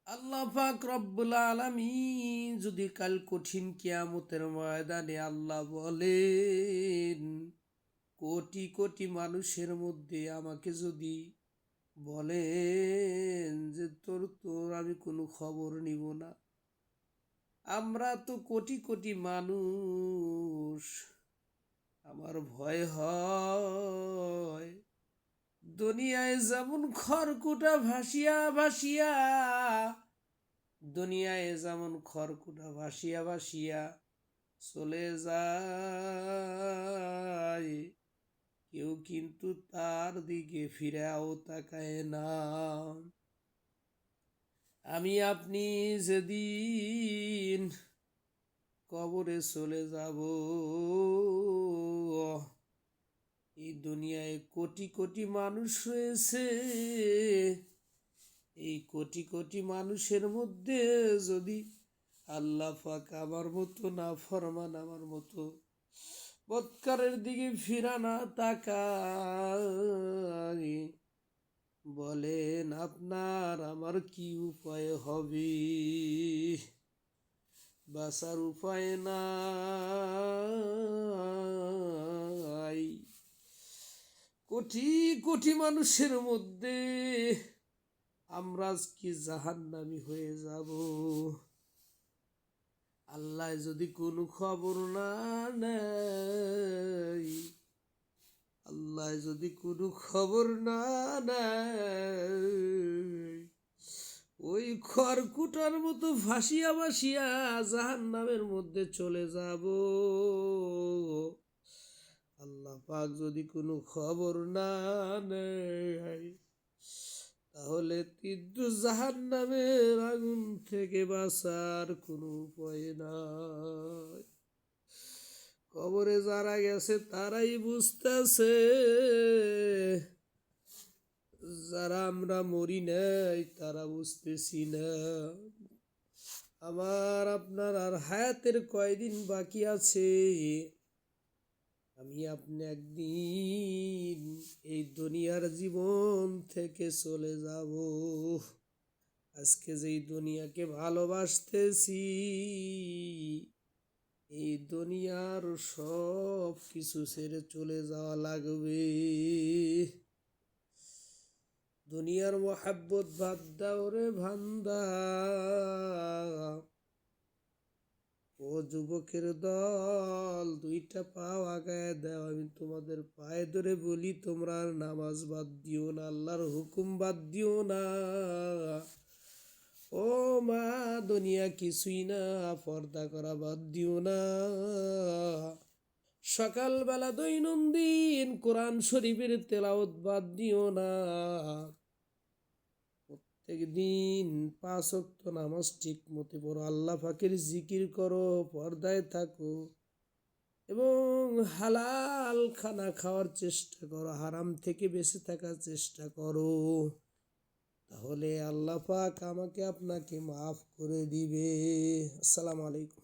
আল্লাহ পাক রব্বুল আলামিন যদি কাল কঠিন কিয়ামতের ময়দানে আল্লাহ বলেন, কোটি কোটি মানুষের মধ্যে আমাকে যদি বলেন যে তোর আমি কোনো খবর নিব না। আমরা তো কোটি কোটি মানুষ, আমার ভয় হয় দুনিয়ায় যেমন খড়কুটা ভাসিয়া ভাসিয়া চলে যায়, কেউ কিন্তু তার দিকে ফিরেও তাকায় না। আমি আপনি যেদিন কবরে চলে যাব, এই দুনিয়ায় কোটি কোটি মানুষ রয়েছে। এই কোটি কোটি মানুষের মধ্যে যদি আল্লাহ পাক আমার মতো নাফরমান, আমার মতো বৎকারের দিকে ফিরা না তাকায়, বলেন আপনার আমার কি উপায় হবে? বাঁচার উপায় নাই। কোটি কোটি মানুষের মধ্যে আমরা কি জাহান্নামী হয়ে যাব? আল্লাহ যদি কোনো খবর না নেয়, আল্লাহ যদি কোনো খবর না নেয়, ওই খড়কুটার মতো ভাসিয়া ভাসিয়া জাহান্নামের মধ্যে চলে যাব। আল্লাহ পাক যদি কোনো খবর না নেয়, তাহলে তীব্র জাহান্নামের আগুন থেকে বাঁচার কোনো উপায় নাই। কবরে যারা গেছে তারাই বুঝতেছে, যারা আমরা মরি নাই তারা বুঝতেছি না। আমার আপনার আর হায়াতের কয়দিন বাকি আছে। আমি আপনি একদিন এই দুনিয়ার জীবন থেকে চলে যাব। আজকে যেই দুনিয়াকে ভালোবাসতেছি, এই দুনিয়ার সব কিছু ছেড়ে চলে যাওয়া লাগবে। দুনিয়ার মোহাব্বত বাদ দাও রে ভান্দা, ও যুবকের দল, দুইটা পাও আগায় দাও। আমি তোমাদের পায়ে ধরে বলি, তোমরা নামাজ বাদ দিও না, আল্লাহর হুকুম বাদ দিও না। ও মা, দুনিয়া কিছুই না, পর্দা করা বাদ দিও না। সকালবেলা দৈনন্দিন কোরআন শরীফের তেলাওয়াত বাদ দিও না। প্রত্যেকদিন 5 ওয়াক্ত নামাজ ঠিক মতো পড়ো, আল্লাহ পাকের জিকির করো, পর্দায় থাকো এবং হালাল খানা খাওয়ার চেষ্টা করো, হারাম থেকে বেঁচে থাকার চেষ্টা করো। তাহলে আল্লাহ পাক আমাকে আপনাকে মাফ করে দিবে। আসসালামু আলাইকুম।